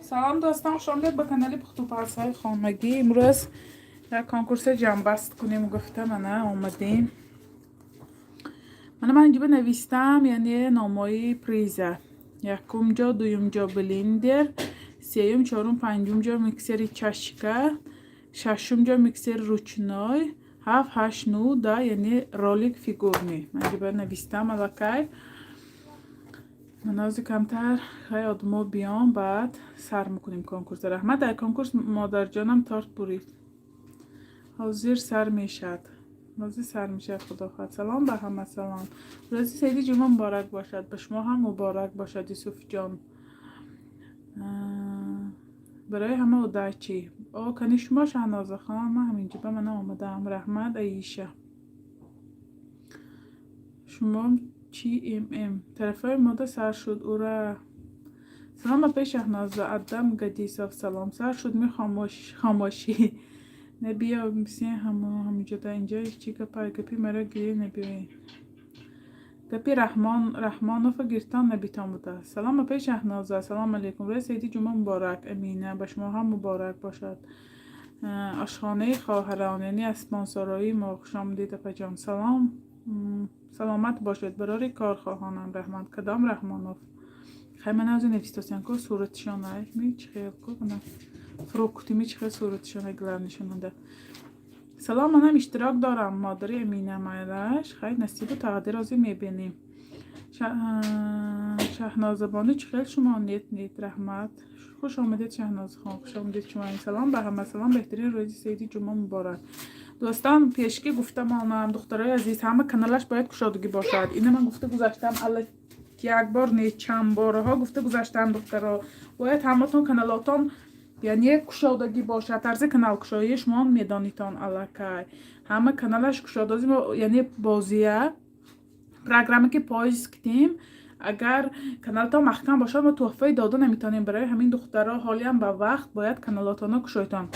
سلام دوستان، خوش آمدید به کانال پختوپرس‌های خانگی. امروز یک کنکورس جنبست کنیم گفته من آمدیم. من اینجا نوشتم یعنی نامای پریزر، یکم جا دویم جا بلندر، سیوم چهارم پنجم جا میکسر چشکه، ششم جا میکسر روچنای، هفت هشت نو ده یعنی رولیک فیگورنی. من اینجا نوشتم الکی من از کمتر خیلی آدمو بیام بعد سر میکنیم کنکورس رحمت. در کنکورس مادر جانم تارت برید حاضر سر میشد، حاضر سر میشه. خدا خواهد. سلام به همه. سلام. روزی سیدی جمعه مبارک باشد، به شما هم مبارک باشد یوسف جان. برای همه اوداچی او کنی شما شهنازه خانم. من همینجا به من آمدم. رحمت ایشه شما چی ام طرفای ماده سر شد او را. سلام به شهنازه ادم گدیساف. سلام سر شد می خاموشی نبیا بسیار همینجا در اینجا چی گپی مرا گیری نبیوی گپی رحمانوف گرتان نبیتان بوده. سلام به شهنازه. سلام علیکم. روی سیدی جمعه مبارک. امینه به شما هم مبارک باشد. آشخانه خواهران یعنی اسپانسرایی ما خوش آمدید پجام. سلام سلامت باشد برای کارخواهانم. رحمت کدام رحمانوف خیلی من از نویستاسیان که صورتشان می چخیل کنم فروکتی می چخیل صورتشان گلر نشوننده. سلام منم اشتراک دارم مادری امینه مایلش. خیلی نصیب و تقدیر ازی میبینیم. شهناز بانو چخیل شما نیت رحمت. خوش آمدید شهناز خان. خوش آمدید شما. سلام به همه. سلام بهترین روزی سیدی جمعه مبارک. دوستان پیشکی گفتم آنم دخترای عزیز همه کانالش باید کشادگی باشد. اینو من گفته گذاشتم یک بار نه چند بارها گفته گذاشتم دخترها باید همتون کانالاتون یعنی کشادگی باشه. طرز کانال کشایی شما میدانیتان الکی همه کانالش کشادگی یعنی بازیه پروگرامی که پایز کردیم. اگر کانالتان محکم باشه ما تحفه داده نمیتونیم. برای همین دخترها حالی هم به وقت باید کانالاتون کشایتان.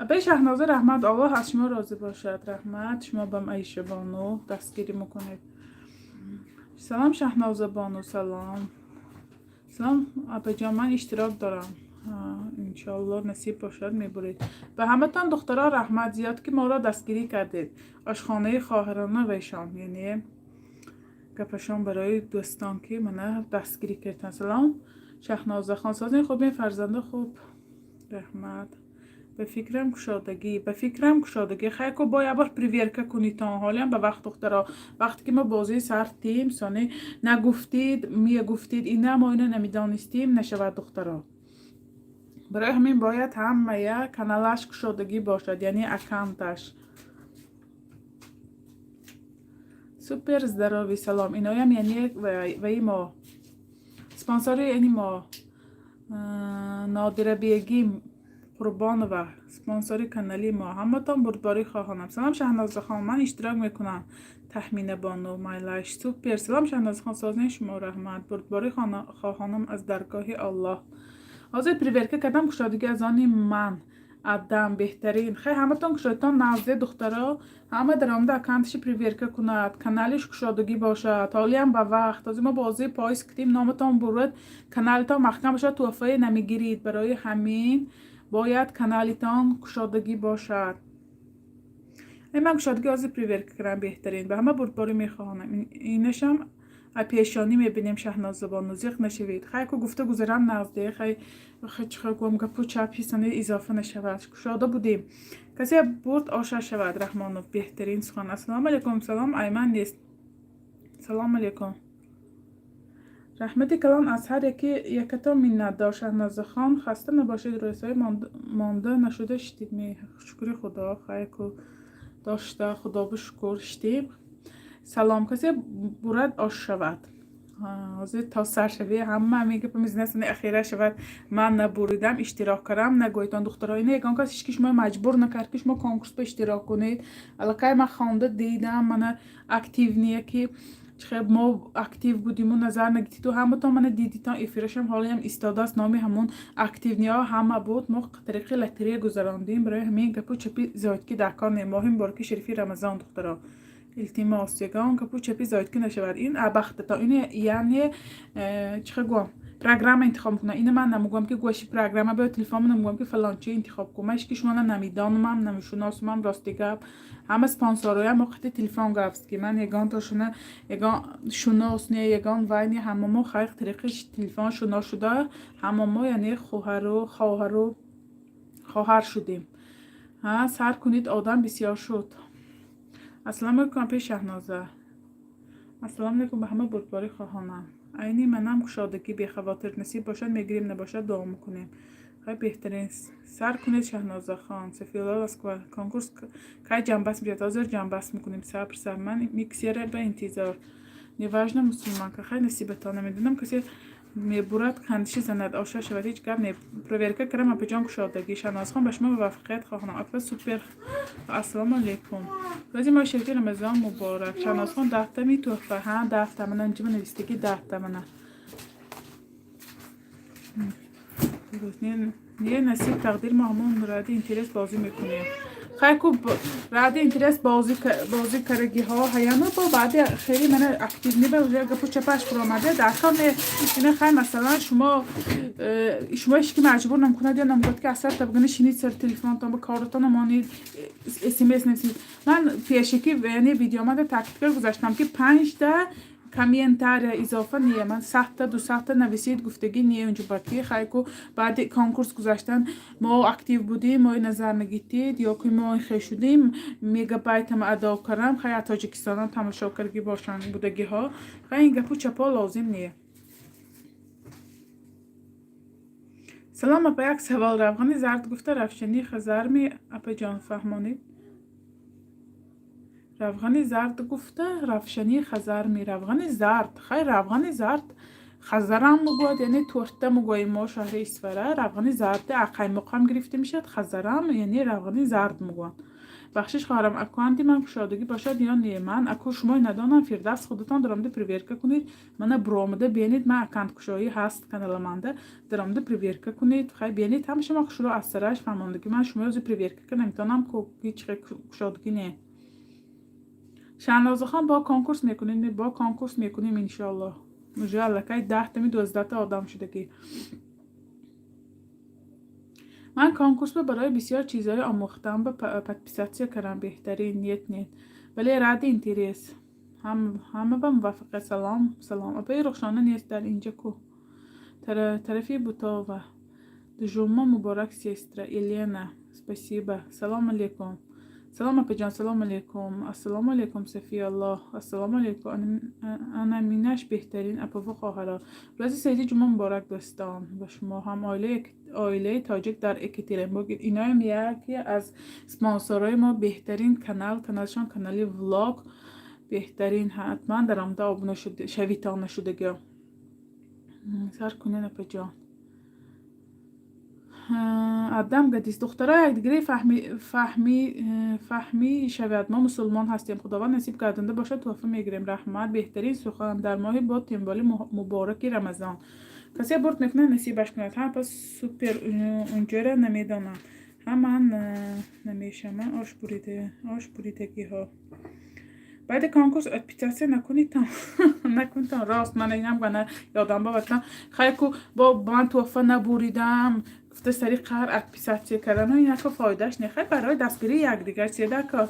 به شهنازه رحمت الله از شما راضی باشد. رحمت شما به عایشه بانو دستگیری میکنید. سلام شهنازه بانو. سلام سلام ابا جان من اشتراک دارم انشالله نصیب باشد میبرید. به همه تان دخترها رحمت زیاد که ما را دستگیری کردید. آشخانه خواهرانه ویشان یعنی گپشان برای دوستان که من دستگیری کردن. سلام شهنازه خان سازین خوب فرزنده خوب. رحمت به فکرم کشادگی خیلی که باید بار پریویرکه کنیتان حالی هم به وقت دخترها وقتی که ما بازی سر تیم سانه نگفتید میگفتید اینه ما اینو نمیدانستیم نشود دخترها. برای همین باید همه کانالش کشادگی باشد یعنی اکانتش. سوپر زدراوی. سلام اینایی هم یعنی وی ما سپانسر یعنی ما نادره بیگیم قربان و سپانسری کانالی ما همتون بردباری خواهانم. سلام شهناز خان من اشتراک میکنم. تخمین بانو مایلش سوپر. سلام شهناز خان سازن شما رحمت بردباری خواهانم از درگاه الله. حاضر پریورکه کردم کشادگی از آنی من ادم بهترین. خیلی همتون کشادتان نزده دخترها همه درامده اکانتش پریورکه کند کانالش کشادگی باشه حالی هم به وقت. از ما بازی پایس کردیم نامتان برود کانالتان محکم باشه توفه نمیگیرید. برای همین باید کانالیتان کشادگی باشد. من کشادگی از پریورک کردم بهترین. به همه بردباری میخواهم. اینشم پیشانی میبینیم شهناز زبان نزیق نشوید. خیلی که گفته گذرم نزده خیلی چخه گوم گپو چپی سنه اضافه نشود. کشاده بودیم کسی برد آشه شود. رحمانوف بهترین سخن. السلام علیکم. سلام ایمن نیست. سلام علیکم. رحمتی کلام از هر یکتا منت دار. شهناز خان خسته نباشید. روزهای مانده نشده شدید. می شکر خدا خیلی که داشته خدا بشکر شدیم. سلام کسی برد آش شود حاضر تا سر شوی همه میگه پمیزنستن اخیره شود من نبریدم اشتراک کردم نگویتان دخترای نه یکان کسی که شما مجبور نکرد که شما کنکورس به اشتراک کنید. الکی من خوانده دیدم من اکتیو نیه که خب ما اکتیو بودیم و نظر نگیتید و همه تا من دیدیتان افیرشم حالی هم استاده است نامی همون اکتیو نیا همه بود. ما طریقی لطریه گذراندیم. برای همین گپو چپی زاید که دکار نماهیم بارکی شریفی رمضان دخترها التماس یگان گپو چپی زاید که نشود. این ابخت تا این یعنی چه گوام پروگرام انتخاب کنه. اینو من نمیگم که گوشی پروگرام به تلفن نمیگم که فلان چی انتخاب کنم. مش که شما نمیدانم نمیشناسم راستی گپ همه سپانسرای هم وقتی تلفن گفت که من یگان تا شونه یگان شناس نه یگان وینی هممو خیلی طریقش تلفن شنا شده هممو یعنی خواهر شدیم. ها سر کنید آدم بسیار شد. السلام علیکم پیش شهنازه. السلام علیکم به همه بردباری خواهانم. عینی منم گشادگی بی خواطر نصیب باشد میگیریم نباشد دعا میکنیم. خیلی بهترین سر کنید شهنازه خان سفیلا اسکوال کنکورس که جنبست میشه تازه جنبست میکنیم صبر سر من میکسیره به انتظار نیواژن مسلمان که خیلی نصیبتان نمیدونم کسی میبورد کندشی زند آشا شود هیچ گپ نه پروورکه کرم اپ جان گشادگی شهناز خان به شما موفقیت خواهانم اپ سوپر. السلام علیکم روزی ما شرکت رمضان مبارک. شهناز خان 10 تا می تحفه ها 10 تا من انجام نوشتگی 10 تا من یه نصیب تقدیر ما همون رادی اینترس بازی میکنیم. خیلی خوب رادی اینترس بازی کرگی ها هیانو با بعد خیلی من اکتیو نیبه وجه گپو چپش پرامده در کام اینه خیلی مثلا شما اشکی مجبور نمکنه یا نمگاد که اثر تبگنه شینید سر تلفن تا با کارتان مانید SMS نفسید. من پیشکی یعنی ویدیو آمده تکتیکر گذاشتم که 5 تا کامنتار اضافه نیه من 100 تا 200 تا نویسید گفتگی نیه اونجا باتی خیلی کو بعد کانکورس گذاشتن ما اکتیو بودیم ما نظر نگیتید یا که ما خیلی شدیم میگابایت هم ادا کردم خیلی تاجیکستان هم تماشا کردگی باشن بودگی ها خیلی این گپو چپا لازم نیه. سلام اپا یک سوال روغنی زرد گفته رفشنی خزر می اپا جان فهمانید روغن زرد گفته رفشنی خزر می روغن زرد خیلی روغن زرد خزرم مگوید یعنی تورته مگوی ما شهر اسفره روغن زرد اقای مقام گرفته میشد خزرم یعنی روغن زرد مگوید. بخشش خواهرم اکوانتی من کشادگی باشد یا نه من اکو شما ندانم فردوس خودتان درامده پریورکه کنید من برامده بینید من اکانت کشایی هست کانال منده درامده پریورکه کنید خیلی بینید هم شما شروع از سرش فهماندگی من شما از پریورکه کنم نمیتونم که هیچ کشادگی نه. شهناز خان با کانکورس میکنیم انشالله مجال که 10 تا 12 تا آدم شده که من کانکورس برای بسیار چیزهای آموختم به پادپیساتسیا کردم بهترین نیت ولی رد اینترس همه با موافقه. سلام اپای رخشانه نیست در اینجا کو طرفی بوتا و دجوما مبارک سیسترا ایلینا спасибо. سلام علیکم. سلام اپا جان سلام علیکم. السلام علیکم صفی الله. السلام علیکم انا مینش بهترین اپا و خواهرا. روز سیدی جمعه مبارک دوستان و شما هم آیله تاجیک در اکترینبورگ. اینا هم یکی از سپانسرای ما بهترین کانالشان کانالی ولاگ بهترین حتما در آمده آبونه شویتان نشدگی سر کنین اپا جان آدم گدیست دخترها یک دیگری فهمی شود ما مسلمان هستیم خداوند نصیب کردنده باشد تحفه میگیریم رحمت بهترین سخن در ماه با تنبالی مبارک رمضان کسی برد میکنه نصیبش کند هم پس سوپر اونجا را نمیدانم هم من نمیشم آش بریدگی ها بعد کانکورس اپیتاسی نکنید نکنید راست من اینم گناه یادم باورتم خیلی که با من توفه نبوریدم گفته سری قهر اپیتاسی کردن و این اکا فایدهش نخیر برای دستگیری یک دیگر سیده که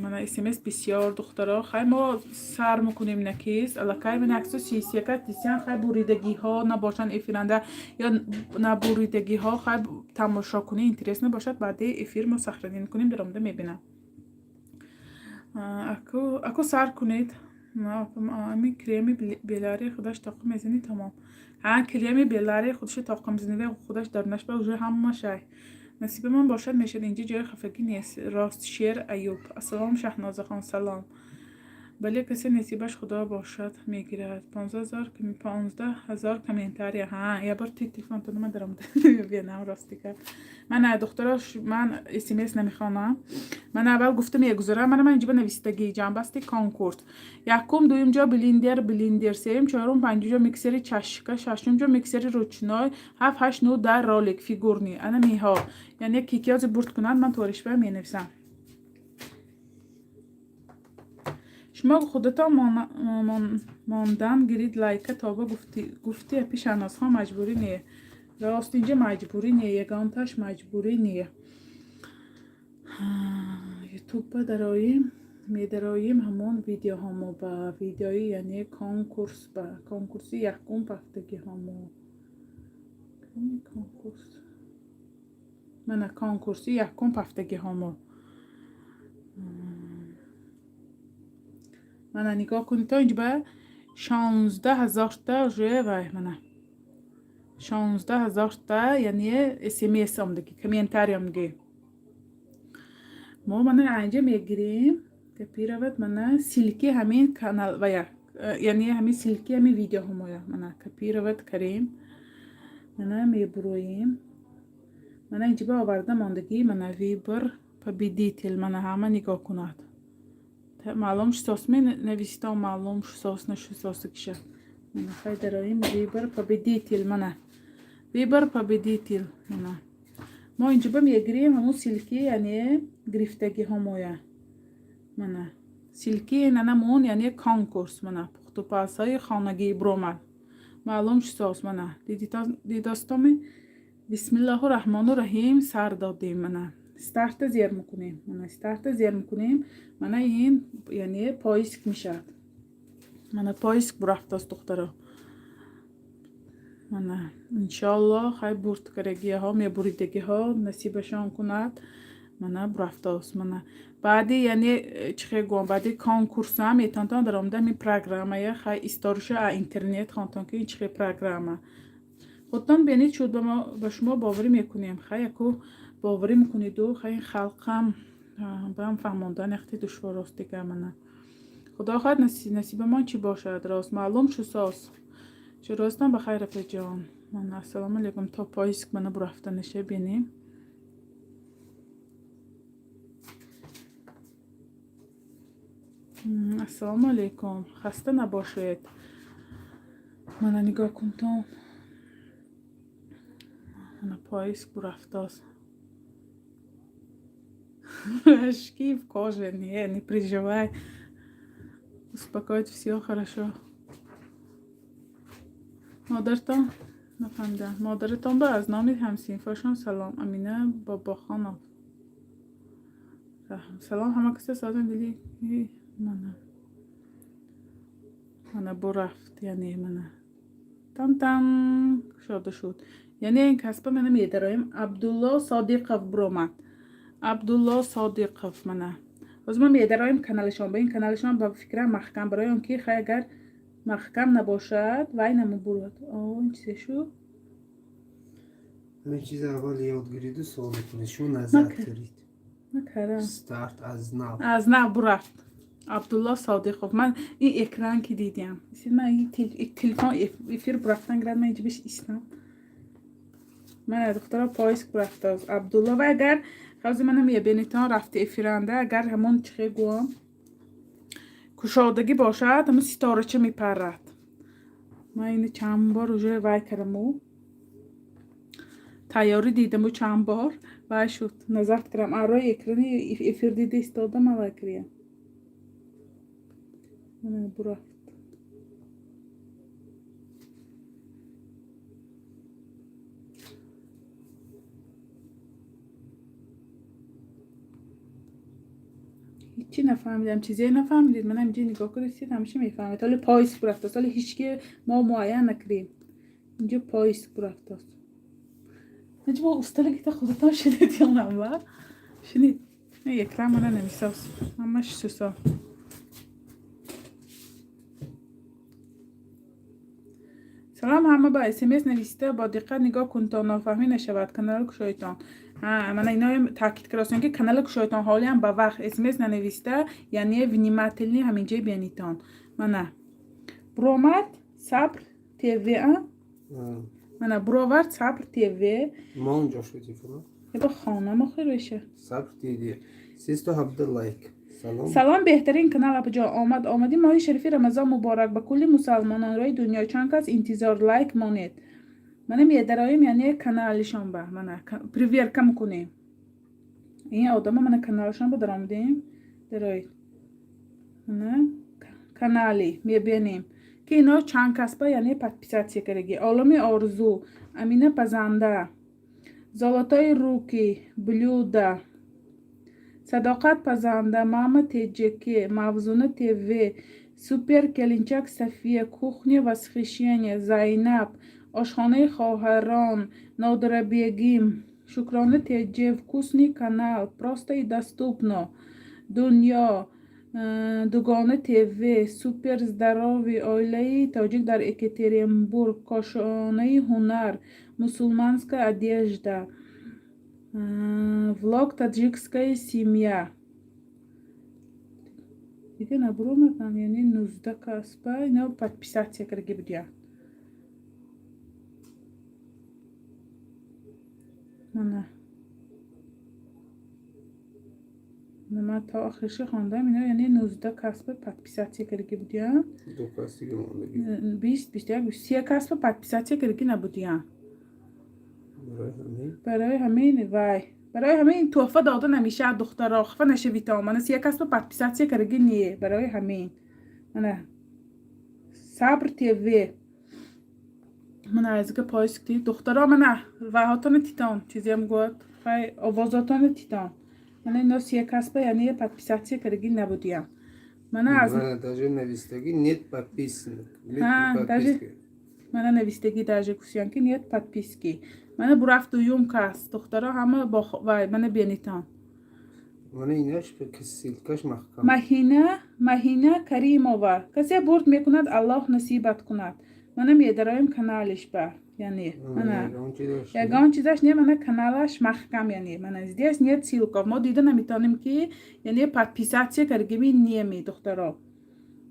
من اسمس بسیار دخترها خیلی ما سر میکنیم نکیست علاقه من اکسو سیسیکت دیسیان خیلی بوریدگی ها نباشن افیرنده یا نبوریدگی ها خیلی تماشا کنی اینترس نباشد بعد افیر ما سخرانی میکنیم درامده میبینم اکو سر کنید امی کریمی بیلاری خودش طاقم میزنی تمام ها کریمی بیلاری خودش طاقم میزنی و خودش در نشبه وجه هم ماشه نصیب من باشد میشد اینجا جای خفگی نیست راست شیر ایوب. السلام شهناز خان سلام بله کسی نصیبش خدا باشد میگیرد 15,000 کامنتاری ها یه بار تلفن تو من درم ببینم راستی که من دختراش من SMS نمیخوانم من اول گفتم یک گذره من اینجا نوشتگی جنبستی کانکورس یکم دویم جا بلیندر سوم چهارم پنجم جا میکسر چشکا ششم جا میکسر روچنای 7 8 9 10 رولک فیگورنی انا میها یعنی کیکی از برد کنن من تورش به می نویسم شما خودتان ماندن گرید لایک تابه گفتی پیش اناس ها مجبوری نیه. راست اینجا مجبوری نیه، یگانتش مجبوری نیه. یوتیوب درایم میدرایم همون ویدیو همو با ویدیوی یعنی کنکورس با کنکورسی یکم پفتگی همو کنکورس من کنکورسی یکم پفتگی همو من نگاه کنید تا اینجا به 16,000 تا روی وای من 16,000 تا یعنی SMS هم دیگه کامنتاری هم دیگه ما من اینجا میگیریم که پیروت من سیلکی همین کانال و یعنی همین سیلکی همین ویدیو همویا من که پیروت کریم من میبرویم من اینجا به آورده ماندگی من ویبر پا بی دیتیل من همه نگاه کند معلوم شساس می نویسیدم معلوم شساس نشساس کشه من خیلی درایم ویبر پا بی دیتیل من ویبر پا بی دیتیل من ما اینجا به میگیریم همون سیلکی یعنی گرفتگی همویا من سیلکی نمون یعنی کانکورس من پختو پاسای خانگی برومد معلوم شساس من دیداستمی بسم الله الرحمن الرحیم سر دادیم من استارت زیر میکنیم من استارت زیر میکنیم من این یعنی پایسک میشد من پایسک برفت از دختره من انشالله خیلی برد کرگی ها میبریدگی ها نصیبشان کند من برفت است من بعدی یعنی چه گویم بعدی کانکورس هم میتونم درام دمی پروگرامه خیلی استارش اینترنت خواندم که این چه پروگرامه خودتان بینید شد به شما باوری میکنیم خیلی کو باوری میکنید و خیلی خلقم به هم فهماندن اختی دشوار است دیگه من خدا خواهد نصیب من چی باشد راست معلوم شو ساس چه راستم بخیر پیجان من السلام علیکم تا پایسک من برفته نشه بینیم السلام علیکم خسته نباشید من نگاه کنم من پایسک برفته است Очки в коже, не переживай. Успокоить все хорошо. مادرتان نفهمیدم مادرتان به از نام همسینفاشون سلام امینه بابا خانم سلام همه کسی سازن دلی من برفت یعنی من تم تم شده شد یعنی این کسب من میدرایم عبدالله صادقов برومد عبدالله صادقов من از من میدرایم کانالشان به این کانالشان با فکرم محکم برای اون که خیلی اگر محکم نباشد و این هم برود این چیزی شو همه چیز اول یادگیرید و سوال کنید شما نظر دارید نکردم استارت از نو برفت عبدالله صادقов من این اکران که دیدیم من این تلفن افیر برفتن گرد من اینجا بهش ایستم من دخترها پایسک برفت از عبدالله و اگر خوزی منم یه بینیتان رفته افیرانده اگر همون چه گوام کشادگی باشد همون ستاره چه میپرد من این چند بار روژه وای کردم و تیاری دیدم و چند بار وای شد نظر کردم آرای اکرانی افیر دیده استادم وای کریم من برفت هیچی نفهمیدم چیزی نفهمیدید من اینجا نگاه کنید همیشه میفهمید حالا پایسک برفت است حالا هیچکی ما معین نکردیم اینجا پایسک برفت است نجبا استاله که خودتان شدید یا نمبر شنید یک رم من نمیساس همش سوسا سلام همه با SMS نویسته با دقت نگاه کن تا نافهمی نشود کانال کشایتان من اینا تاکید کردم که کانال کشایتان حالی هم با وقت SMS ننویسته یعنی ونیماتلنی همینجا بیانیتان من برومد صبر TV من بروورد صبر TV ما اونجا شدی فلان یه با خانم خیلی بشه صبر دیدی سیستو هبده لایک سلام بهترین کانال اپ جا آمدیم ماه شریفی رمضان مبارک به کلی مسلمانان رای دنیا چند کس انتظار لایک مانید منم یه درایم یعنی کانالشان به من پریویر کم کنیم این آدم من کانالشان به درام دیم درای من канали мебинем ки ино чанд касба яъне подписатсия кардагӣ. Олами Орзу, Амина Пазанда, Золотои руки, Блюда, Садоқат Пазанда, Мама Теджеки, Мавзуна ТВ, Супер Келинчак Сафия, Кухня Восхищения, Зайнаб, Ошхонаи хоҳарон, Нодира Бегим, Шукрона ТЖ, Вкусный канал, Просто и доступно, Дунё, Дугона ТВ, Супер здоровый, Оилаи тоҷик дар Екатеринбург, Кошонаи ҳунар, Мусулманская одежда, Влог Таджикская семья. Дига набуромадам, яъне 19 касба ино подписатсия кардаги будиям. Мана нама та охирши хондам, ино яъне 19 касба подписатсия кардаги будиям. 20, 21, 23 касба подписатсия кардаги набудиям. برای همین وای برای همین تحفه داده نمیشه دخترها خفه نشوید تا من یک کسب پادپیساتسیا کردگی نیه برای همین من صبر تیوی من از که پایس کتی دخترها من وحاتان تیتان چیزی هم گفت فای آوازاتان تیتان من این ناس یک کسب یعنی پادپیساتسیا کردگی نبودیم من از даже نویستگی نیت подписан من نویستگی درجه کوسیان که نیت подписки من برفت دوم کس دخترها همه با وای من بینیتان من ایناش به کسیلکش محکم مهینه کریمووا کسی برد میکند الله نصیبت کند من میدرایم کانالش با یعنی من یگان چیزاش نیه من کانالش محکم یعنی من здесь нет ссылка ما دیده نمیتونیم که یعنی подписаться کردگی نیه می دخترها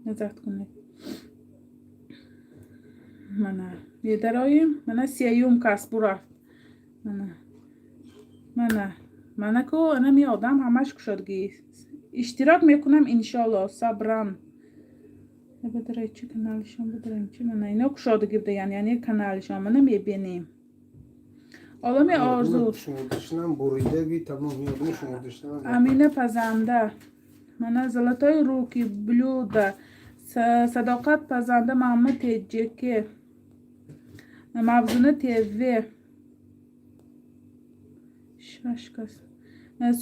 نظرت کنید من میدرایم من سیوم کس برفت من کو انا می آدم همش کشادگی اشتراک میکنم انشالله صبرم بدره چی کانالشون بدرم چی من اینا کشادگی بده یعنی کانالشون من میبینیم عالم آرزو شما بریدگی تمام یادم شما داشتم امینه پزنده من زلطای روکی بلوده صداقت پزنده محمد تجکی مبزونه تیوی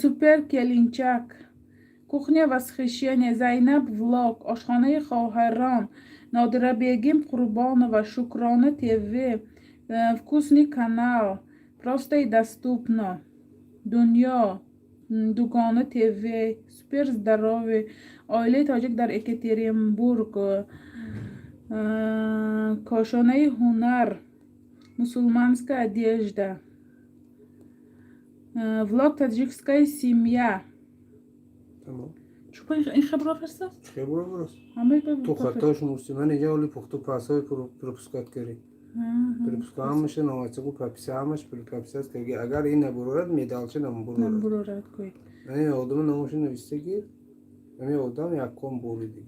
Супер Келинчак, Кухня Восхищения, Зайнаб Влог, Ошхонаи хоҳарон, Нодира Бегим Қурбонова, Шукрона ТВ, Вкусный канал, Просто и доступно, Дунё, Дугона ТВ, Супер здоровый, Оилаи тоҷик дар Екатеринбург, Кошонаи ҳунар, Мусулманская одежда, Влог Таджикская семья. Tamam. Чупа این خبر فرستاد؟ خبر فرست. همه بگو. تو خطاش موسی من اینجا ولی پختو پاسای پروپسکات کردی. پروپسکات همش نوازه کو پاپیسا همش پروپسکات کردی. اگر این نبرورد میدالچه نبرورد. نبرورد کوی. من آدم نموشه نوشته کی؟ من آدم یک کم بولی دیگه.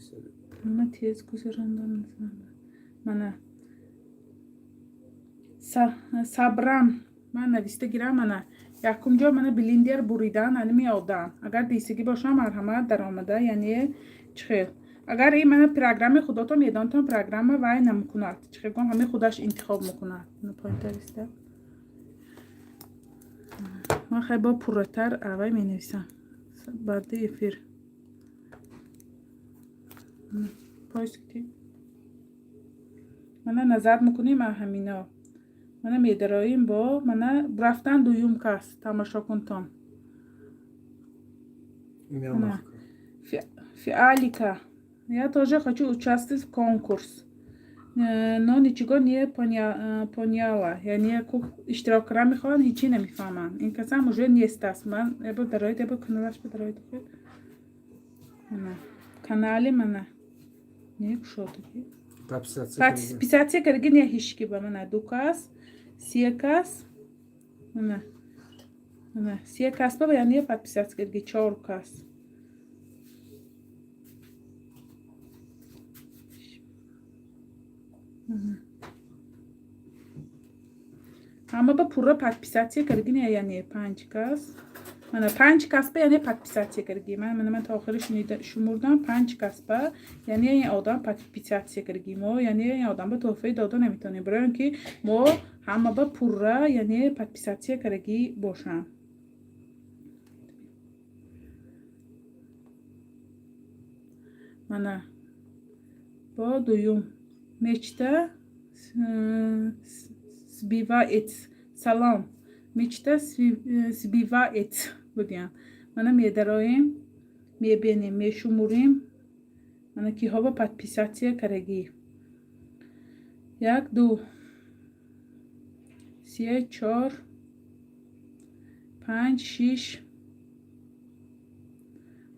من تیز گذراندم مثلا. من صبرم. من نوشته گیرم من. یکم جا من بلیندیر بریدن انمی آدم اگر دیسگی باشم مرحمت در آمده یعنی چخیل اگر این من پروگرام خودتون میدانتون پروگرام وای نمیکند چخیل گم همه خودش انتخاب میکند اینو پایین تریسته من خیلی با پرتر اوای می نویسم بعد افیر پایس کتی من نظر میکنیم همینا من میدرایم با من رفتن دویم کس تماشا کنتم фиалика я тоже хочу участвовать в конкурсе но ничего не поняла я не иштирокра میخوان هیچی نمیفهمم این کسام уже نیست است من ابو درایت ابو کانالش بدرایت канале من не кушотки подписаться кардагӣ не ҳишки ба мана дукас сиекас мана сиекас ба яъне подписаться кардагӣ 4 кас ҳама ба пурра подписация кардагӣ не яъне 5 кас من 5 کسبه یعنی подписаться کردی. من تا آخر شمردم 5 کسبه یعنی این آدم подписаться کردی ما، یعنی این آدم به تحفه داده نمیتونیم برای اینکه ما همه با پوره یعنی подписаться کردی باشم. من با دوم مچته سبیوایت سلام مچته سبیوایت بودیم. من میدرایم میبینیم میشمریم من کی ها با подписаться کردی. 1 2 3 4 5 6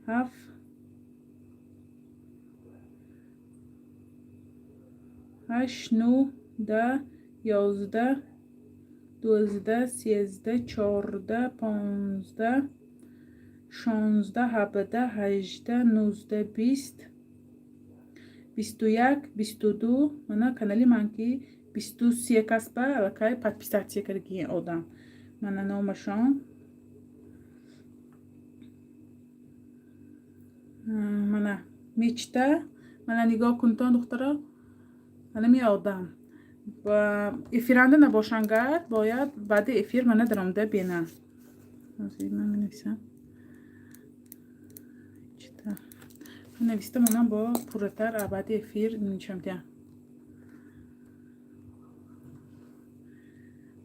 7 8 9 10 11 12 13 14 15 16 17 18 19 20 21 22 من کانالی من کی 23 کسبه الکی подписаться کردی آدم. من نامشان من میچته من نگاه کنتان دخترا من می آدم و افیرنده نباشنگرد باید بعد افیر من درامده بینم. من می نویسم من نویسته منم با پورتر بعد افیر نوشم دیم.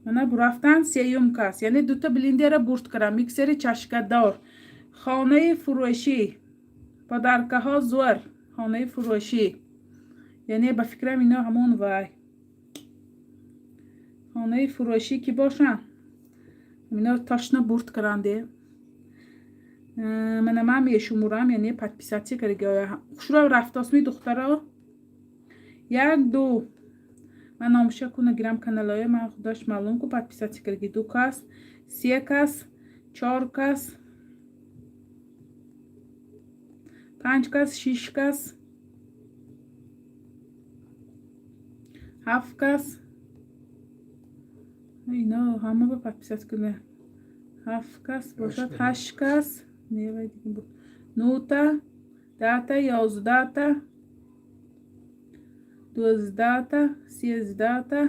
من برفتن سیوم کس یعنی دوتا بلندر برد کردم. میکسر چشکدار خانه فروشی پدرکه ها زور خانه فروشی یعنی به فکرم اینا همون وای خانه فروشی که باشن اینا تاشنا برد کرنده. من میشمرم یعنی подписаться کردی. خوشرو رفتاس می دخترا 1 2 من نامشه کنه گرام کانالای من خودش معلوم کو подписаться کردی. 2 کس 3 کس 4 کس 5 کس 6 کس 7 کس اینا همه با подписаться کنه. 7 کس باشد 8 کس 9 تا 10 تا 11 تا 12 تا 13 تا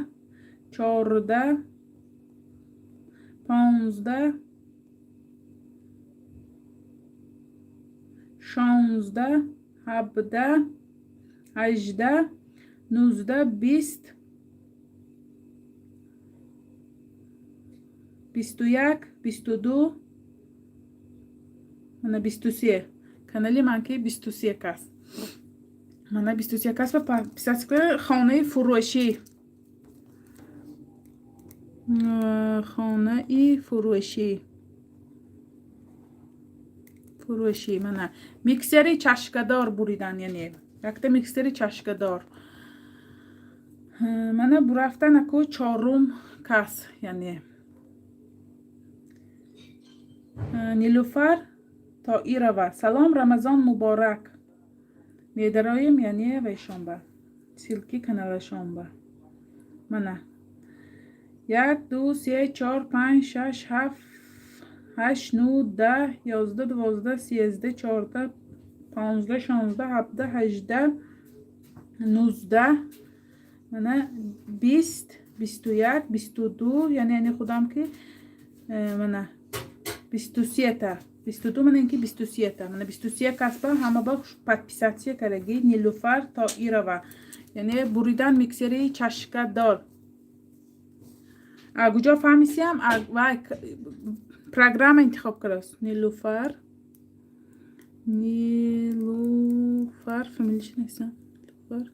14 15 16 17 18 19 20 21 22 من 23 کانالی من که 23 کس من 23 کس و подписаться کنه. خانه فروشی خانه ای فروشی من میکسری چشکدار بریدن یعنی یک میکسری چشکدار. من برفتن اکو 4 کس یعنی نیلوفر تا ایروا سلام رمضان مبارک میدرایم یعنی ویشنبه سیلکی کانال شنبه. من 1 2 3 4 5 6 7 8 9 10 11 12 13 14 15 16 17 18 19 من 20 21 22 یعنی خودم که من 23 تا 22 من اینکه 23 تا من 23 کسبه همه با подписаться کردی. نیلوفر تا ایروا یعنی بریدن میکسری چشکدار. کجا فهمیسیم و پروگرام انتخاب کردم. نیلوفر فامیلیش نیستم نیلوفر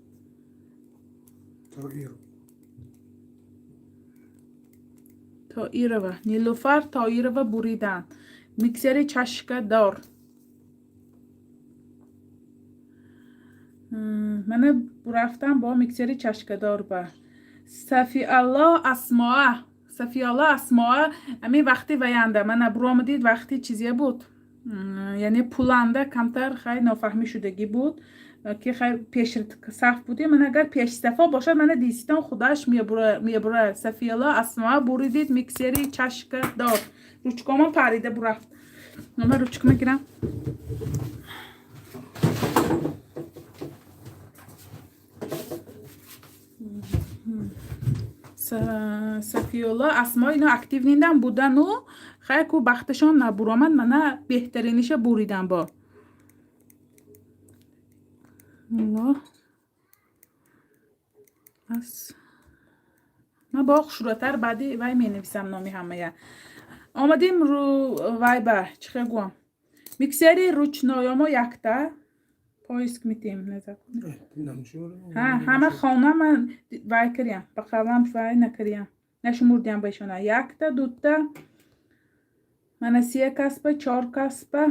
تا ایروا نیلوفر تا ایروا بریدن میکسر چشکدار. من رفتم با میکسر چشکدار با صفی الله اسماء امی وقتی وینده من برآمدید وقتی چیزی بود یعنی پولنده کمتر خیلی نافهمی شدگی بود که خیلی پیش صف بودی. من اگر پیش صفا باشد من دیستان خودش میبره صفی الله اسماء بریدید میکسری چشکدار روچکاما پریده برفت من روچک میگیرم. صفیولا اسما اینا اکتیو نیندن بودن و خیلی کو بختشان نبورامد من بهترینیش بوریدم با الله از من با شروعتر بعدی وای می نویسم نامی همه آمدیم رو وایبر چخه گوام میکسری روچنایاما یکتا پایسک میتیم نظر ها همه خانه من وای کریم با قلم وای نکریم نشمردیم بایشونه یکتا دوتا من 3 کسبه 4 کسبه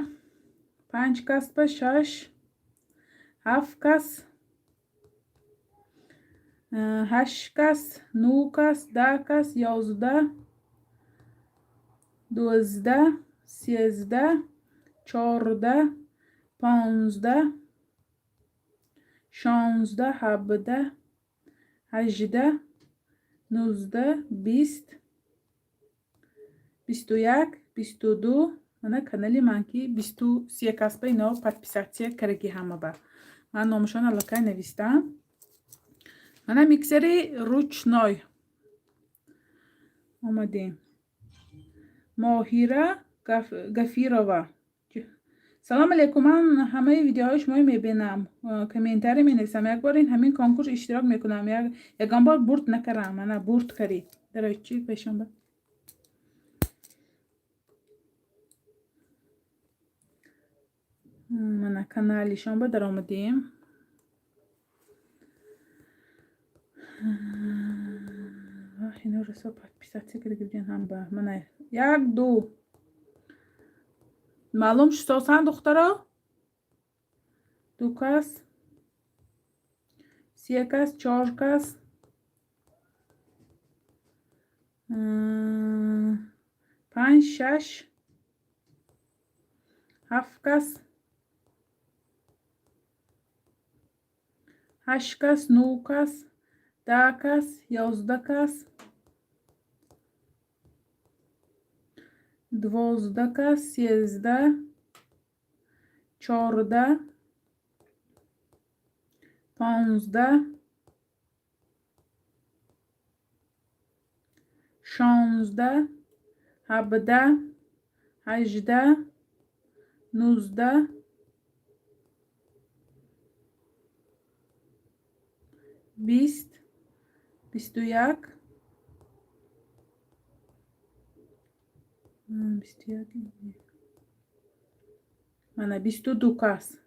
5 کسبه 6 7 کس 8 کس 9 کس 10 کس 11 12 13 14 15 16 17 18 19 20 21 22 من کانالی من کی 23 کسبه اینا подписаться کرگی همه با من نامشان الکی نوشتم من میکسری روچنای آمدیم ماهیره گفیرова سلام علیکم من همه ویدیوهای شما میبینم کامنتری مینویسم یک بار این همین کنکور اشتراک میکنم یکم بار برد نکردم من برد کردی در چی پیشم با من کانالیشون با در آمدیم اینا رو سو подписаться کرده هم با من 1 2 معلوم شد دخترا 2 کس 3 کس 4 کس 5 6 7 کس 8 کس 9 کس 10 کس 11 کس 12 کس 13 14 15 16 17 18 19 20 21 من 22 کس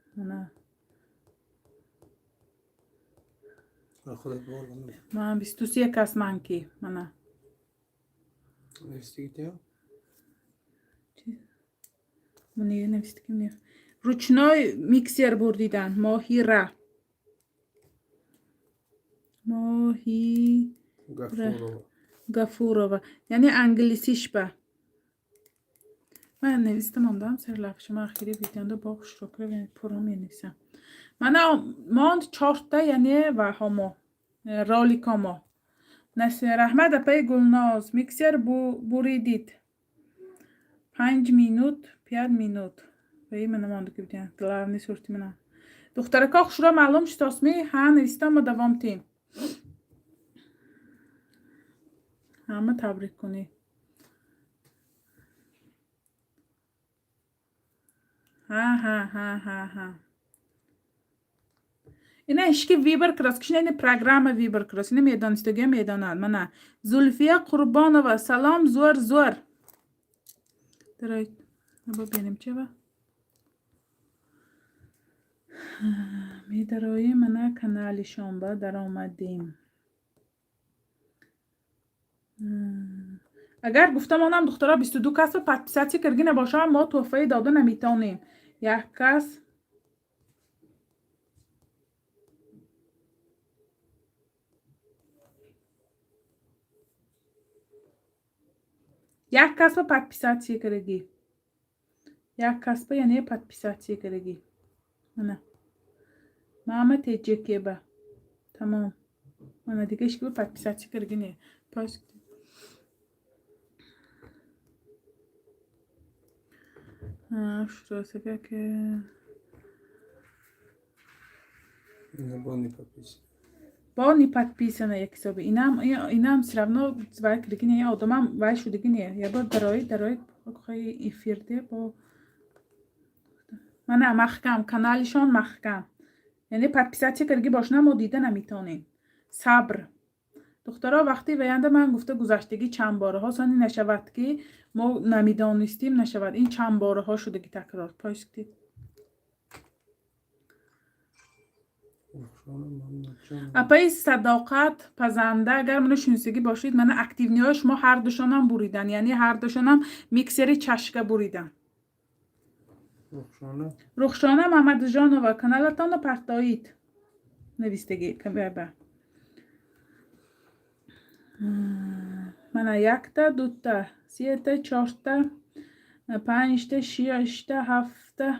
من 23 کس من کی من منیه نوشتیم روچنای میکسر بردیدن ماهیره گفورова یعنی انگلیسیش به من نوشتم آمدم سر لفش من اخیری ویدیونده باقش رو کنم پرام می نویسم من ماند 4 تا یعنی و همو رالیکاما نصیر احمد پای گلناز میکسر بریدید 5 minut 5 minut ve من مانده که بیدیم دلارنی سورتی منم دختره که خشورا معلوم شد اسمی ها نویستم و دوام تیم همه تبریک کنی ها اینا اشکی ویبر کراس کشن این پروگرام ویبر کراس اینه میدانستگی میدانند من زلفیه قربانова سلام زور درای نبا بینیم چه با می درای من کانالی شنبه در آمدیم اگر گفتم آنم دخترها 22 کس رو подписаться کرگی نباشه ما توفه داده نمیتونیم 1 کس 1 کس رو подписаться کرگی 1 کس به یعنی подписаться کرگی نه ماما تیجه با تمام من دیگه اشکی به подписаться کرگی نه پس Что که اینه بانی پاپیس. Bani подписано як собі. Інам все равно звайк дигине я одамам вай шу дигине. Я бо дарой خواهی افیرده با من محکم کانالشان محکم. یعنی подписаться کرگی باشنم و دیده نمیتونین. صبر. دخترها وقتی وینده من گفته گذشتگی چند باره ها سانی نشود که ما نمیدانستیم نشود. این چند باره ها شده که تکرار پایسکتید. اپای صداقت پزنده اگر منو شناسگی باشید من اکتیونی های شما هر دوشان هم بریدن. یعنی هر دوشان هم میکسری چشکه بریدن. رخشانه محمد جانو کانالتان رو پرتایید نویستگی که ببه من یک تا دو تا سه تا چهار تا پنج تا شش تا هفت تا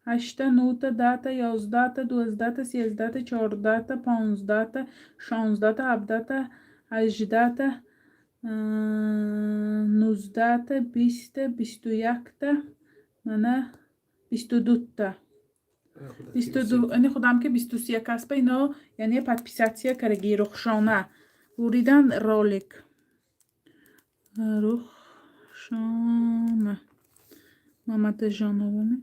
هشت تا نه تا ده تا یازده تا دوازده تا سیزده تا چهارده تا پانزده تا شانزده تا هفده تا هجده تا نوزده تا بیست تا بیست و یک تا من 22 تا 22 یعنی خودم که 23 کسب اینا یعنی подписаться کرگی رخشانه بریدن رولک رخشانه محمد جانوانه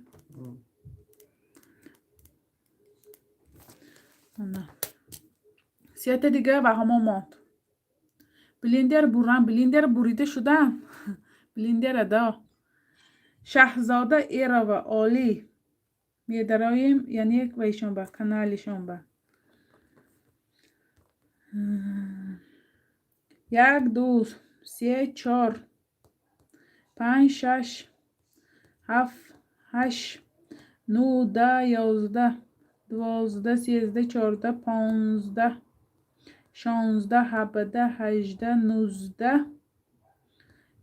نه سیات دیگه و همه مات بلندر بریده شدن بلندر دا شهزاده ایرا و عالی میدرایم یعنی یک ویشون با کانالشون با یک دو سه چار پنج شش هفت هشت نو ده یازده دوازده سیزده چارده پانزده شانزده هفده هجده نوزده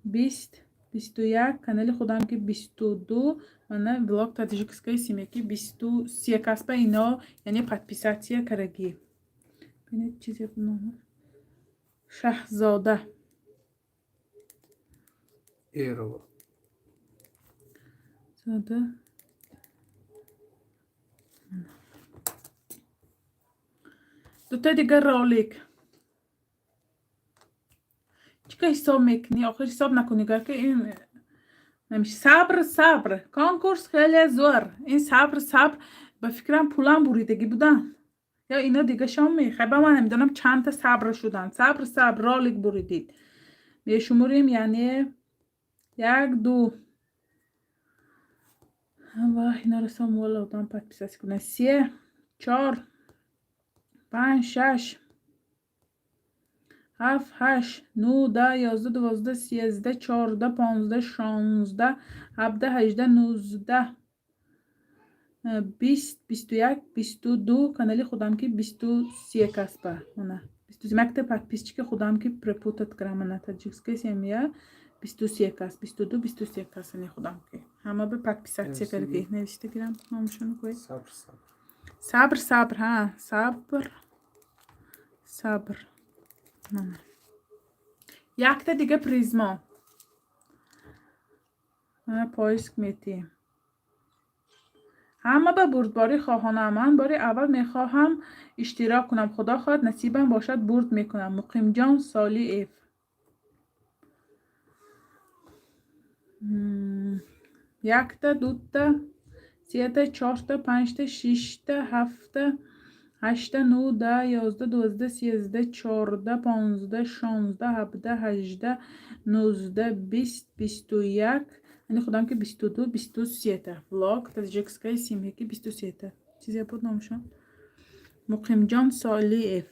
بیست 21 کانال خودم که 22 من بلاگ таджикской семьи 23 каспа اینا یعنی подписаться کرگی ببینید چیزی نام شهزاده ایرو زاده دو تا دیگه رولک چیکار حساب میکنی؟ آخر حساب نکنی که این نمیشه. صبر کانکورس خیلی زور. این صبر به فکرم پولم بریدگی بودن یا اینا دیگه شام میخواه من نمیدونم چند تا صبر شدن. صبر رالک بریدید میشموریم یعنی یک دو و اینا رو سام والا آدم подписаться کنه 3 4 5 6 7 8 9 10 11 12 13 14 15 16 17 18 19 20 21 22 کانالی خودم که 23 کسبه منه 23 مکتب подписчики که خودم که پرپوتت کرم منه таджикской семья 23 کس 22 23 کس نه خودم که همه به подписаться کرده نوشته گیرم نامشون کوی صبر ها صبر منه یک تا دیگه پریزما من پایسک میتیم همه به بردباری خواهانم من باری اول میخواهم اشتراک کنم خدا خواهد نصیبم باشد برد میکنم مقیم جان سالی ایف یک تا دو تا سه تا چهار تا پنج تا شش تا هفت تا 8 9 10 11 12 13 14 15 16 17 18 19 20 21 یعنی خودم که 22 23 تا vlog таджикской семьи که 23 تا چیزی بود نامشون مقیم جان سالی اف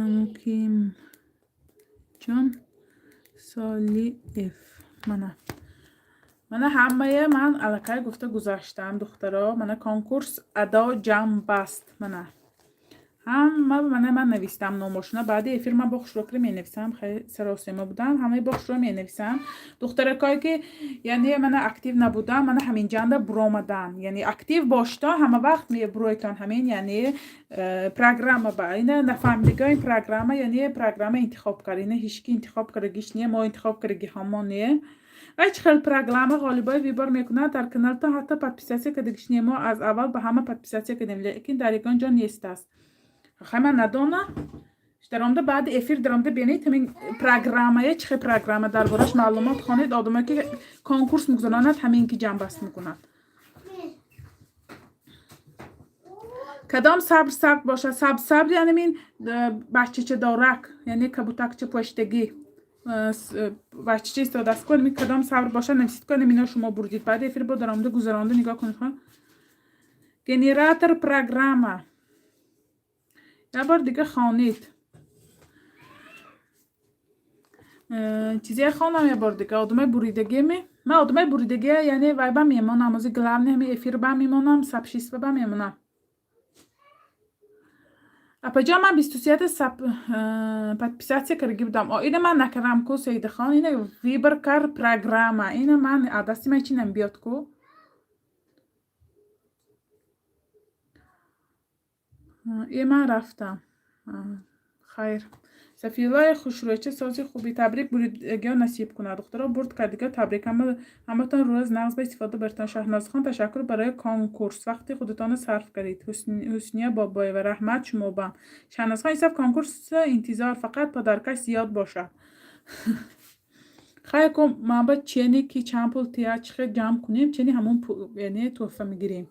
مقیم جان سالی اف من همه من علاقه گفته گذاشتم دخترها من کانکورس ادا جمع بست من من نویستم نامشونا بعد افیر من با خوشروکری می نویسم خیلی سراسیما بودم همه با خوشرو می نویسم دخترکایی که یعنی من اکتیو نبودم من همین جنده برآمدن یعنی اکتیو باشتا همه وقت می برویتان همین یعنی پروگرام با اینه نفهمیدگاه این پروگرام یعنی پروگرام انتخاب کردن هیچکی انتخاب کرگیش نیه ما انتخاب کرگی همون نیه ایچ خیلی پروگرام غالبای ویبار میکنه در کنار تا حتی پادپیساسی کردگیش نیه ما از اول به همه پادپیساسی کردیم لیکن در یکان جا نیست است خیلی من ندانم درامده بعد افیر درامده بینید همین پروگرامه چه پروگرامه دربارش معلومات خوانید آدمایی که کنکورس میگذارند همین که جنب بست میکنند کدام صبر باشه صبر یعنی این بچه چه دارک یعنی کبوتک چه پشتگی بچه چه استفاده است کنیم کدام صبر باشه نویسید کنیم اینا شما بردید بعد افیر با درامده گذرانده نگاه کنید گنراتور پروگرامه یه بار دیگه خوانید چیزی خوانم یه بار دیگه آدمای بریدگی من آدمای بریدگی یعنی وایبا میمونم از گلام نمی افیر با میمونم سبشیست با میمونم اپجا من 23 подписаться کرده بودم اینه من نکردم کو سید خان اینه ویبر کار پروگرام اینه من عدسی من چی نمیاد کو این من رفتم خیر سفیلای خوشرویچه سازی خوبی تبریک بریدگی نصیب کنه دخترها برد کردگی تبریک همتون روز نغز به استفاده برتان شهناز خان تشکر برای کنکورس وقتی خودتان صرف کردید حسنیه بابای و رحمت شما با شهناز خان ایسف کنکورس انتظار فقط پادرکش زیاد باشه خیلی کم ما باید چینی که چند پول تیاچخه جمع کنیم چینی همون یعنی توفه میگیریم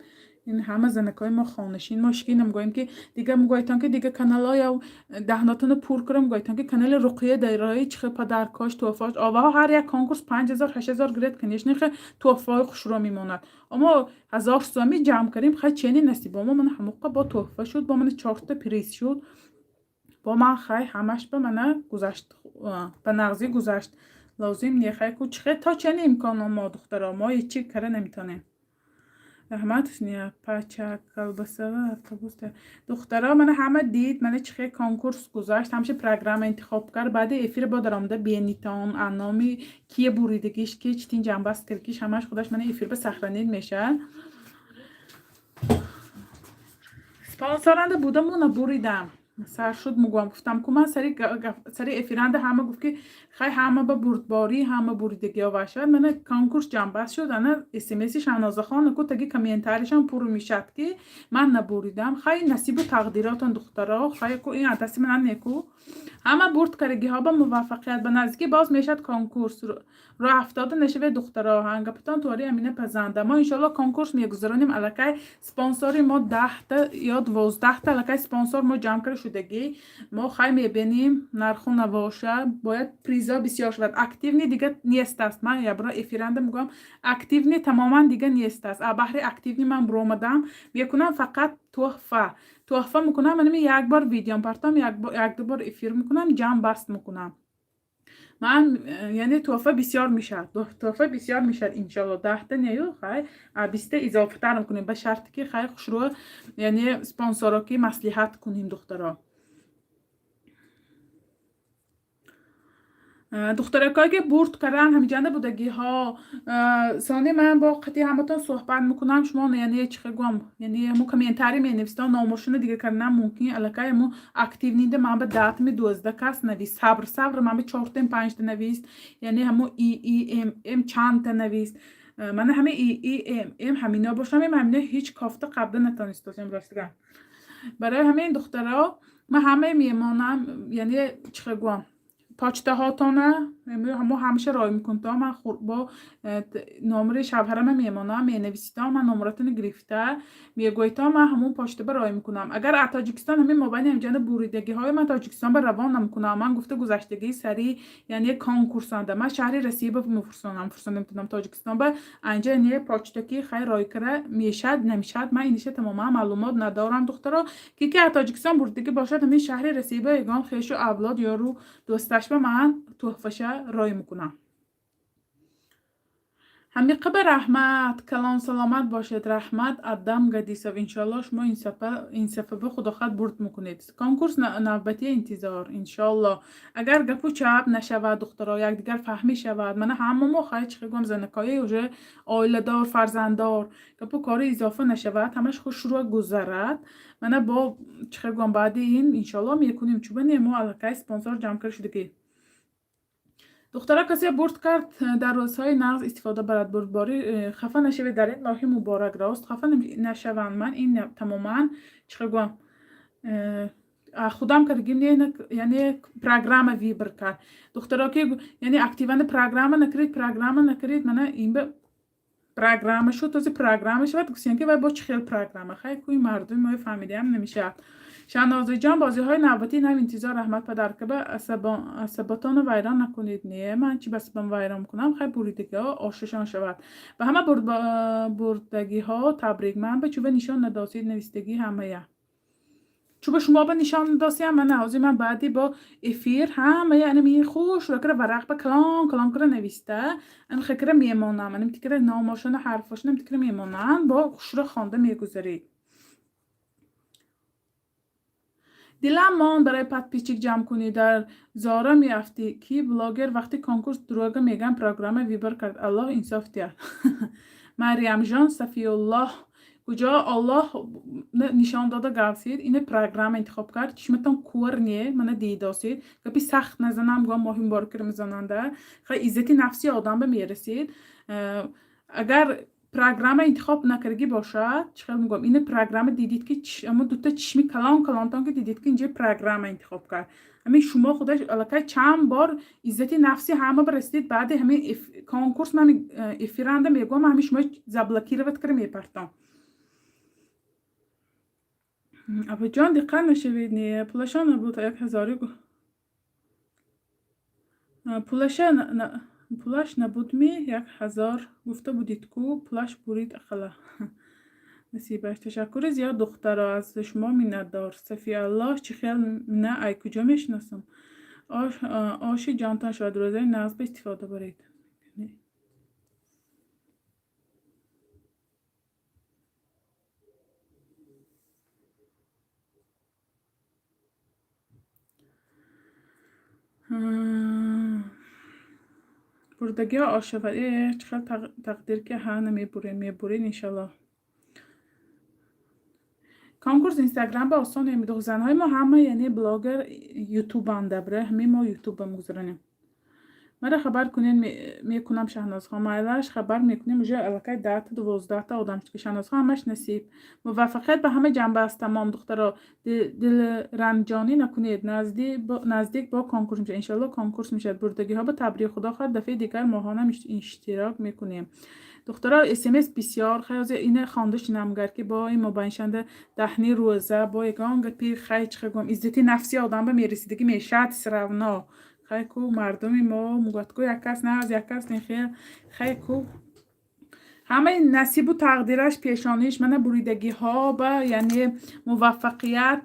این همه زنکای ما خانشین ما شکی نمیگویم که دیگه میگویتان که دیگه کانال ها یا دهناتون پور کرم میگویتان که کانال رقیه دایرایی چخه پدرکاش توفاش آوها هر یک کنکورس 5000 8000 گرید کنیش نخه توفای خوش رو میموند اما 1000 سومی جمع کردیم خیلی چینی نصیب با من هموقع با توفه شد با من 4 تا پریز شد با من خیلی همش به من گذشت به نغزی گذشت لازم نیه خیلی کو چخه تا چنین امکان ما دخترها ما هیچی کاره نمیتونیم رحمت نیه پچک کلبسه و اتوبوس دخترها من همه دید من چخه کنکورس گذاشت همشه پروگرام انتخاب کرد بعد افیر با درامده بینیتان انامی کیه بریدگیش که چتین جنبه است کرکیش همش خودش من افیر به سخرانید میشه سپاسارنده بودم اونو بریدم سر شد مگوام گفتم که من سری افیرنده همه گفت که خیلی همه با بردباری همه بریدگی ها وشد من کنکورس جنبست شد انا اسمسی شهناز خان کو تگی کامنتاریش هم پر میشد که من نبریدم خیلی نصیب و تقدیراتون دخترها خیلی کو این عدسی من نیکو همه برد کردگی ها با موفقیت به نزدیکی باز میشد کنکورس رو افتاده نشوه دخترها هنگپتان توری امینه پزنده ما انشالله کنکورس میگذاریم الکی سپانسوری ما 10 تا یا 12 تا الکی سپانسور ما جمع کرده شدگی ما خیلی میبینیم نرخو نواشه باید پریزا بسیار شود اکتیو نی دیگه نیست است من یا برای افیرنده میگم اکتیو نی تماما دیگه نیست است بحر اکتیو نی من برآمدم میکنم فقط توفه میکنم من یک بار ویدیو پرتام یک دو بار افیر میکنم جمع بست میکنم من یعنی توفه بسیار میشه انشالله 10 تا نیو خیلی 20 اضافه تر میکنیم به شرطی که خیلی خوش رو یعنی سپانسورا که مصلحت کنیم دخترها دخترکایی که برد کردن همیجنده بودگی ها ثانی من با قطعی همتون صحبت میکنم شما یعنی چه گم یعنی همو کامنتاری می نویسید نامشون دیگه کردن ممکن الکی همو اکتیو نیده من به 10 می 12 کس نویس صبر من به 4 تا 5 تا نویس یعنی همو ام چند تا نویس من همه ام همینا باشم همینا هیچ کافته قبل نتونستم راستگم برای همین دخترها من همه میمونم یعنی چه گم پاچته هاتونه همو همیشه رای میکنم من با نمره شوهرم میمونم مینویسیدم من نمراتون گرفته میگویتم من همون پاچته به رای میکنم اگر تاجیکستان همین مابین همجانب بریدگی های من تاجیکستان به روان نمیکنم من گفته گذشتگی سری یعنی کنکورسانده من شهری رسیب فرستادم تاجیکستان به انجا یعنی پاچته کی خیر رای کرده میشد نمیشد من اینیشه تماما معلومات ندارم دخترا که تاجیکستان بریدگی باشد همین شهری رسیب یگان خیش و اولاد یارو دوستش به من توفشه رای میکنم همین قبل رحمت کلان سلامت باشید. رحمت ادم گدیسов انشالله شما این صفحه به خدا خود برد میکنید. کنکورس نوبتی انتظار انشالله. اگر گپو چپ نشود دخترها یک دیگر فهمی شود من همه ما خواهی چه گم زنکایی اوجه آیله دار فرزنددار گپو کار اضافه نشود همش خوش رو گذرد من با چه گم بعد این انشالله میکنیم چوبه نیمو علاقه اسپانسر جمع کرد شده. دخترها کسی برد کرد در روزهای نقض استفاده برد بردباری خفه نشوید در این ماه مبارک راست خفه نشوند من این تماما چه گویم خودم کردیم یعنی پروگرام ویبر کرد دخترها که یعنی اکتیوان پروگرام نکرید من این به پروگرام شد تازه پروگرامش شد گفتن که با چه خیلی پروگرام خیلی کوی مردم ما فهمیدی هم نمیشه. شاهنازه جان بازی های نوبتی هم انتظار رحمت پدر که به عصباتان ویران نکنید. نه من چی بس بم ویران کنم خیلی بریدگی ها آششان شود و همه بردگی ها تبریک من به چوبه نشان نداسید نویستگی همه چوبه شما به نشان نداسی هم من نهازی من بعدی با افیر همه یعنی می خوش و کره ورق به کلان کره نویسته ان خکره میمونم من تکره ناماشون حرفاشون تکره میمونن با خوش رو خوانده میگذاری. دیلم مان برای پت پیچیک جمع کنی در زارا میافتی کی بلاگر وقتی کنکورس دروغ میگن پروگرام ویبر کرد الله انصاف دید. مریم جان صفی الله کجا الله نشان داده گفت این پروگرام انتخاب کرد چشمتون کور نیه من دیداسید گپی سخت نزنم گام مهم بارکر میزننده خیلی عزت نفسی آدم به میرسید. اگر پروگرام انتخاب نکردی باشد چقدر میگم این پروگرام دیدید که اما دوتا چشمی کلانتان که دیدید که اینجا پروگرام انتخاب کرد همین شما خودش علاقه چند بار عزت نفسی همه برسید بعد همین کنکورس من افیرنده میگم همین شما زبلکی رو بد کرد میپرتم. ابا جان دقت نشوید نیه پولشان نبود 1000 پولش نبود می 1000 گفته بودید کو پولش برید اخلا نصیبش تشکر زیاد دخترها از شما میندار صفی الله چی خیال نه ای کجا میشناسم آشی جانتان شاید روزه نقض به استفاده برید. بردگی آشوری چقدر تقدیر که ها میبورین انشالله. کنکورس اینستاگرام به آسان نمیدونم زنهای ما همه یعنی بلاگر یوتیوب هم دبره همه ما یوتیوب هم گذرانیم مرا خبر کنین میکنم شهناز خان مایلش خبر میکنیم اونجا علاقه 10-12 آدم که شهناز خان همش نصیب موفقیت به همه جنبه است. تمام دخترها دل رنجانی نکنید نزدیک با کنکورس میشه انشالله کنکورس میشه بردگی ها به تبریک خدا خواهد دفعه دیگر ماهانه اشتراک میکنیم. دخترها SMS بسیار خیلی اینه خواندش نمگر که با این مبینشنده دهنی روزه با یکان پیر خیلی چخگم عزتی نفسی آدم به میرسیدگی میشد سرنا خیلی کو مردمی ما موقت کو یک کس نه از یک کس نخیر خیلی کو همه نصیب و تقدیرش پیشانیش من بریدگی ها با یعنی موفقیت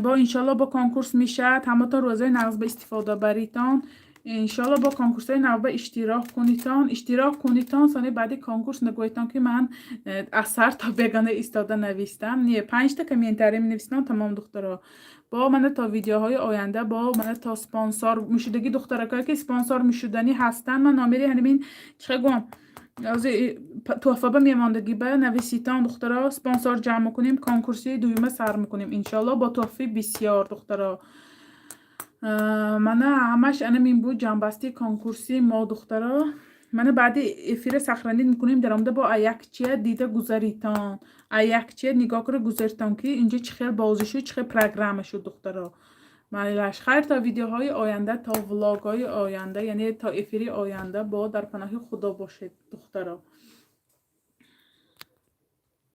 با انشالله با کنکورس میشد همه تا روزه نقض به استفاده بریتان انشالله با کنکورس های نو اشتراک کنیتان سانه بعد کنکورس نگویتان که من اثر تا بگانه ایستاده نویستم نیه 5 تا کامنتری می نویستم تمام دخترها با من تا ویدیوهای آینده با من تا سپانسر میشدگی دخترکایی که سپانسر میشدنی هستن من نامیری همین چه گم از توفا به میماندگی به نویسیتان دخترها سپانسر جمع کنیم کنکورسی دویمه سر میکنیم انشالله با توفی بسیار دخترها من همش این بود جنبستی کنکورسی ما دخترها من بعد افیر سخرندی میکنیم درامده با یک چیه دیده گذاریتان یک چیه نگاه کنه گذاریتان که اینجا چه خیلی بازشو چه پروگرامشو دخترها مالیش خیر تا ویدیوهای آینده تا ولاگ‌های آینده یعنی تا افیری آینده با در پناه خدا باشید دخترها.